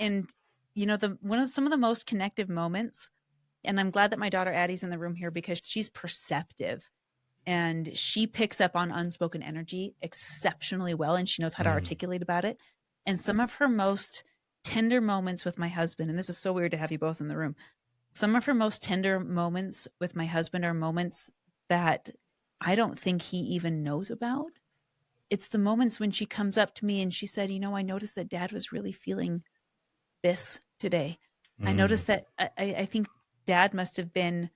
[SPEAKER 2] some of the most connective moments, and I'm glad that my daughter Addie's in the room here because she's perceptive and she picks up on unspoken energy exceptionally well and she knows how to articulate about it. And some of her most tender moments with my husband, and this is so weird to have you both in the room, some of her most tender moments with my husband are moments that I don't think he even knows about. It's the moments when she comes up to me and she said, I noticed that Dad was really feeling this today. I noticed that I think Dad must have been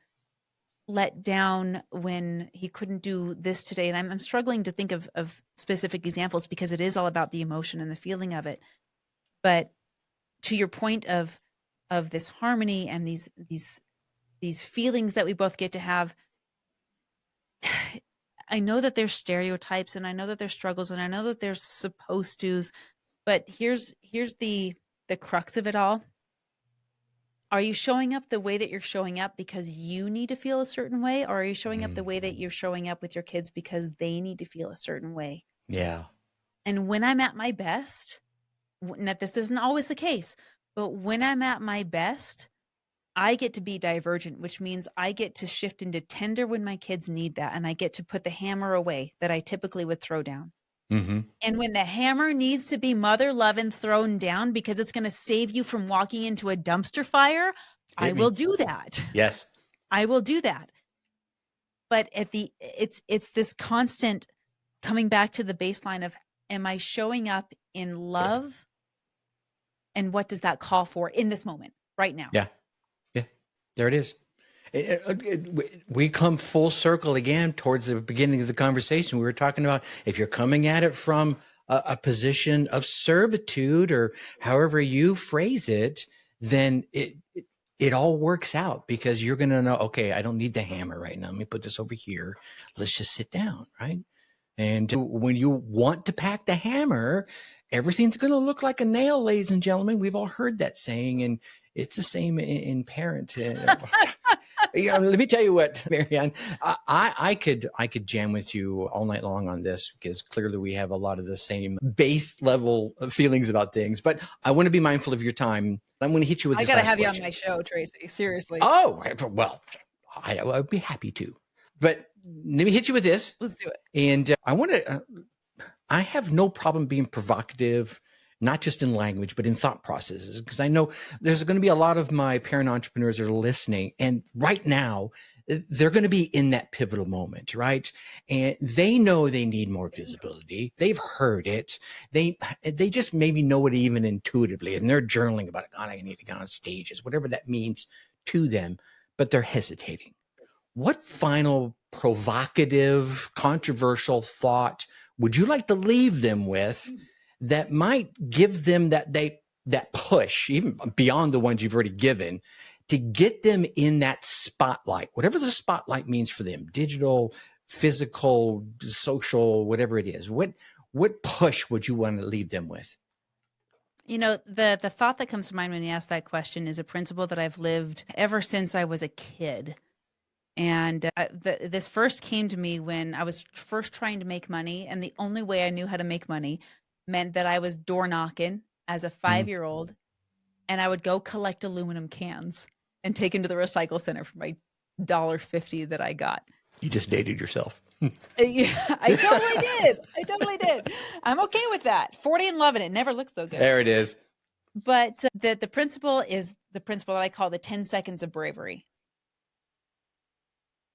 [SPEAKER 2] let down when he couldn't do this today. And I'm struggling to think of specific examples because it is all about the emotion and the feeling of it. But to your point of this harmony and these feelings that we both get to have, I know that there's stereotypes and I know that there's struggles and I know that there's supposed to's, but here's the crux of it all. Are you showing up the way that you're showing up because you need to feel a certain way? Or are you showing up the way that you're showing up with your kids because they need to feel a certain way?
[SPEAKER 1] Yeah.
[SPEAKER 2] And when I'm at my best, that this isn't always the case, but when I'm at my best, I get to be divergent, which means I get to shift into tender when my kids need that. And I get to put the hammer away that I typically would throw down.
[SPEAKER 1] Mm-hmm.
[SPEAKER 2] And when the hammer needs to be mother loving thrown down because it's going to save you from walking into a dumpster fire, I will do that.
[SPEAKER 1] Yes.
[SPEAKER 2] I will do that. But it's this constant coming back to the baseline of, am I showing up in love? And what does that call for in this moment right now?
[SPEAKER 1] Yeah. Yeah. There it is. We come full circle again towards the beginning of the conversation. We were talking about if you're coming at it from a position of servitude, or however you phrase it, then it all works out, because you're going to know, okay, I don't need the hammer right now. Let me put this over here. Let's just sit down, right? And when you want to pack the hammer, everything's going to look like a nail, ladies and gentlemen. We've all heard that saying, and it's the same in parents. Let me tell you what, Marianne, I could jam with you all night long on this, because clearly we have a lot of the same base level of feelings about things. But I want to be mindful of your time. I'm going to hit you with this.
[SPEAKER 2] I got to have question. You on my show, Tracy. Seriously.
[SPEAKER 1] Oh, well, I'd be happy to. But let me hit you with this.
[SPEAKER 2] Let's do it.
[SPEAKER 1] And I have no problem being provocative, not just in language, but in thought processes, because I know there's going to be a lot of my parent entrepreneurs that are listening. And right now, they're going to be in that pivotal moment, right? And they know they need more visibility. They've heard it. They just maybe know it even intuitively, and they're journaling about it. God, I need to get on stages, whatever that means to them, but they're hesitating. What final provocative, controversial thought would you like to leave them with that might give them that push, even beyond the ones you've already given, to get them in that spotlight, whatever the spotlight means for them, digital, physical, social, whatever it is? What push would you want to leave them with?
[SPEAKER 2] You know, the thought that comes to mind when you ask that question is a principle that I've lived ever since I was a kid. And this first came to me when I was first trying to make money. And the only way I knew how to make money meant that I was door knocking as a 5-year-old. And I would go collect aluminum cans and take them to the recycle center for my $1.50 that I got. You
[SPEAKER 1] just dated yourself.
[SPEAKER 2] Yeah, I totally did. I'm okay with that. 40 and loving it. Never looks so good.
[SPEAKER 1] There it is.
[SPEAKER 2] But the principle is the principle that I call the 10 seconds of bravery.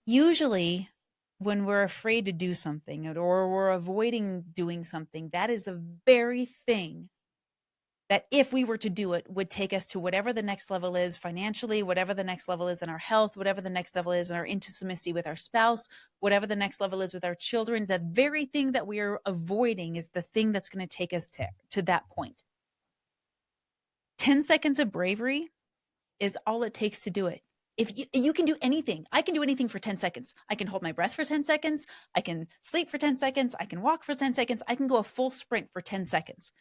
[SPEAKER 2] Usually when we're afraid to do something or we're avoiding doing something, that is the very thing that if we were to do it would take us to whatever the next level is financially, whatever the next level is in our health, whatever the next level is in our intimacy with our spouse, whatever the next level is with our children. The very thing that we are avoiding is the thing that's going to take us to that point. 10 seconds of bravery is all it takes to do it. If you can do anything, I can do anything for 10 seconds. I can hold my breath for 10 seconds. I can sleep for 10 seconds. I can walk for 10 seconds. I can go a full sprint for 10 seconds.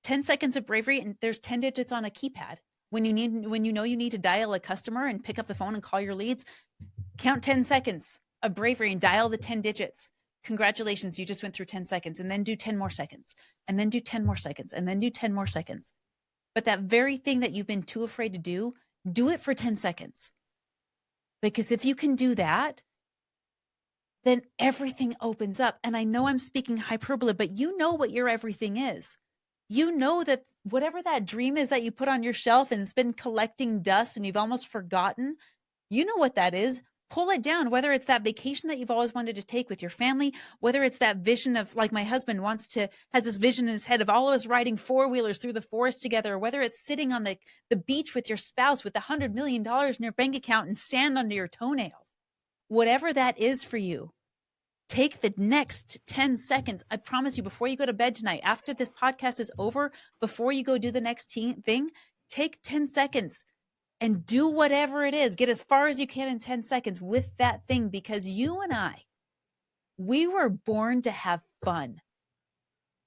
[SPEAKER 2] 10 seconds of bravery, and there's 10 digits on a keypad. When you know you need to dial a customer and pick up the phone and call your leads, count 10 seconds of bravery and dial the 10 digits. Congratulations, you just went through 10 seconds, and then do 10 more seconds, and then do 10 more seconds, and then do 10 more seconds. But that very thing that you've been too afraid to do it for 10 seconds. Because if you can do that, then everything opens up. And I know I'm speaking hyperbole, but you know what your everything is. You know that whatever that dream is that you put on your shelf and it's been collecting dust and you've almost forgotten, you know what that is. Pull it down, whether it's that vacation that you've always wanted to take with your family, whether it's that vision of, like my husband has this vision in his head of all of us riding 4-wheelers through the forest together, or whether it's sitting on the beach with your spouse with $100 million in your bank account and sand under your toenails. Whatever that is for you, take the next 10 seconds. I promise you, before you go to bed tonight, after this podcast is over, before you go do the next thing, take 10 seconds. And do whatever it is. Get as far as you can in 10 seconds with that thing, because you and I, we were born to have fun.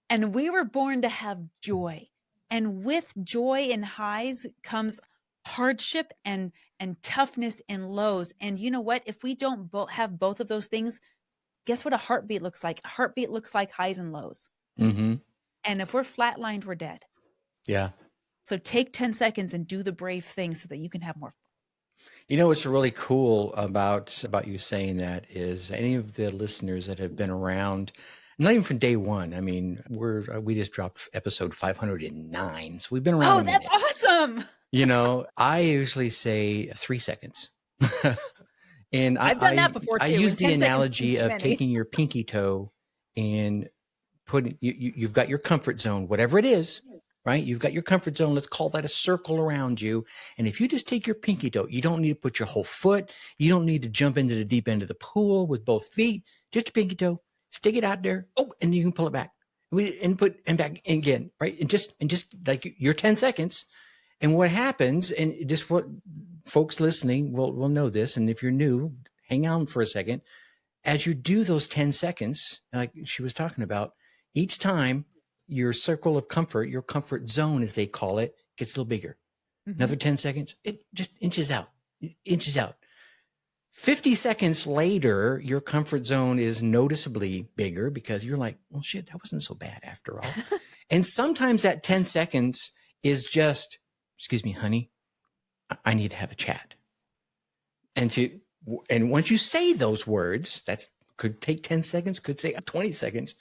[SPEAKER 2] And we were born to have joy. And with joy and highs comes hardship and toughness and lows. And you know what? If we don't have both of those things, guess what a heartbeat looks like? A heartbeat looks like highs and lows. Mm-hmm. And if we're flatlined, we're dead.
[SPEAKER 1] Yeah.
[SPEAKER 2] So take 10 seconds and do the brave thing so that you can have more fun.
[SPEAKER 1] You know, what's really cool about you saying that is any of the listeners that have been around, not even from day one. I mean, we just dropped episode 509. So we've been around.
[SPEAKER 2] Oh, that's awesome.
[SPEAKER 1] You know, I usually say 3 seconds. And
[SPEAKER 2] I've done that before too.
[SPEAKER 1] I use the analogy of taking your pinky toe and putting, you've got your comfort zone, whatever it is. right? You've got your comfort zone. Let's call that a circle around you. And if you just take your pinky toe, you don't need to put your whole foot. You don't need to jump into the deep end of the pool with both feet. Just a pinky toe. Stick it out there. Oh, and you can pull it back. And put and back again, right? And just like your 10 seconds. And what happens, and just what folks listening will know this. And if you're new, hang on for a second. As you do those 10 seconds, like she was talking about, each time your circle of comfort, your comfort zone, as they call it, gets a little bigger. Mm-hmm. Another 10 seconds, it just inches out. 50 seconds later, your comfort zone is noticeably bigger because you're like, well, shit, that wasn't so bad after all. And sometimes that 10 seconds is just, excuse me, honey, I need to have a chat. And once you say those words, that could take 10 seconds, could say 20 seconds.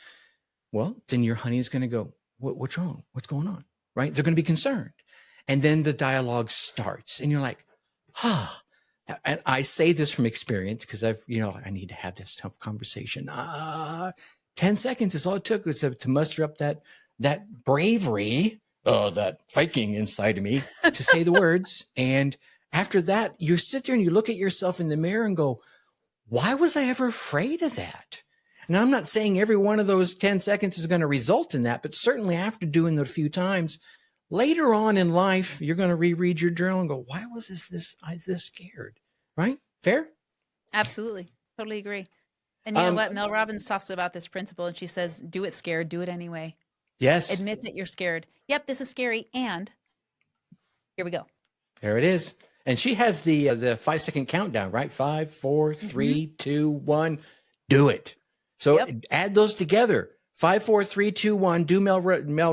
[SPEAKER 1] Well, then your honey is going to go, what's wrong? What's going on? Right? They're going to be concerned. And then the dialogue starts and you're like, and I say this from experience because I need to have this tough conversation. 10 seconds is all it took was to muster up that bravery, that Viking inside of me to say the words. And after that, you sit there and you look at yourself in the mirror and go, why was I ever afraid of that? And I'm not saying every one of those 10 seconds is going to result in that, but certainly after doing it a few times, later on in life, you're going to reread your journal and go, why was I this scared? Right? Fair?
[SPEAKER 2] Absolutely. Totally agree. And you know what? Mel Robbins talks about this principle and she says, do it scared, do it anyway.
[SPEAKER 1] Yes.
[SPEAKER 2] Admit that you're scared. Yep, this is scary. And here we go.
[SPEAKER 1] There it is. And she has the 5-second countdown, right? 5, 4, 3, 2, 1. Do it. So add those together. 5, 4, 3, 2, 1. Do Mel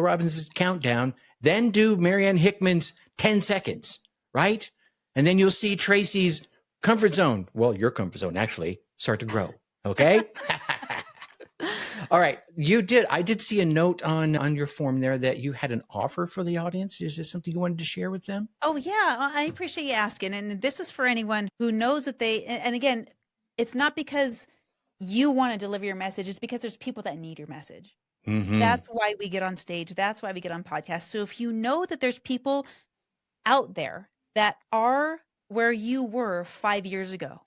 [SPEAKER 1] Robbins' countdown. Then do Marianne Hickman's 10 seconds, right? And then you'll see Tracy's comfort zone. Well, your comfort zone actually start to grow. Okay. All right. I did see a note on your form there that you had an offer for the audience. Is this something you wanted to share with them?
[SPEAKER 2] Oh, yeah. I appreciate you asking. And this is for anyone who knows that and again, it's not because you want to deliver your message. It's because there's people that need your message. Mm-hmm. That's why we get on stage. That's why we get on podcasts. So if you know that there's people out there that are where you were 5 years ago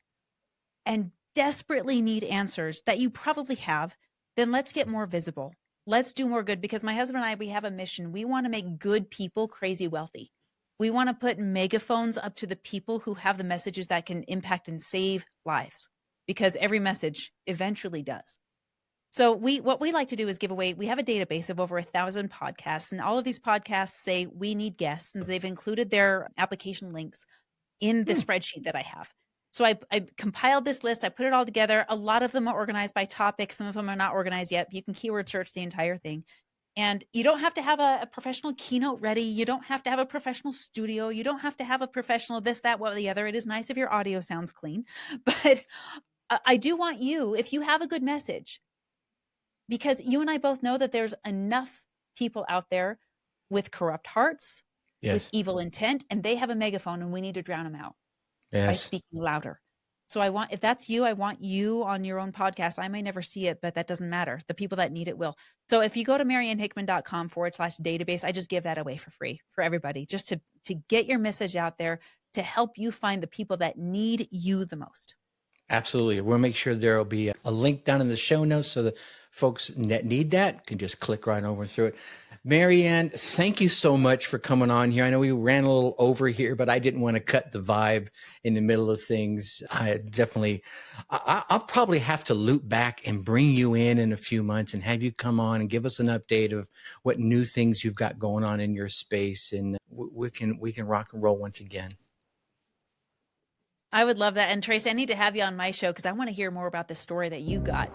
[SPEAKER 2] and desperately need answers that you probably have, then let's get more visible. Let's do more good, because my husband and I, we have a mission. We want to make good people crazy wealthy. We want to put megaphones up to the people who have the messages that can impact and save lives, because every message eventually does. So what we like to do is give away, we have a database of over 1,000 podcasts, and all of these podcasts say we need guests, and they've included their application links in the spreadsheet that I have. So I compiled this list. I put it all together. A lot of them are organized by topic. Some of them are not organized yet. You can keyword search the entire thing. And you don't have to have a professional keynote ready. You don't have to have a professional studio. You don't have to have a professional this, that, what, the other. It is nice if your audio sounds clean. But I do want you, if you have a good message, because you and I both know that there's enough people out there with corrupt hearts, with evil intent, and they have a megaphone and we need to drown them out. By speaking louder. So if that's you, I want you on your own podcast. I may never see it, but that doesn't matter. The people that need it will. So if you go to mariannehickman.com/database, I just give that away for free for everybody, just to get your message out there, to help you find the people that need you the most.
[SPEAKER 1] Absolutely. We'll make sure there will be a link down in the show notes so that folks that need that can just click right over through it. Marianne, thank you so much for coming on here. I know we ran a little over here, but I didn't want to cut the vibe in the middle of things. I'll probably have to loop back and bring you in a few months and have you come on and give us an update of what new things you've got going on in your space. And we can rock and roll once again.
[SPEAKER 2] I would love that. And Trace, I need to have you on my show because I want to hear more about the story that you got.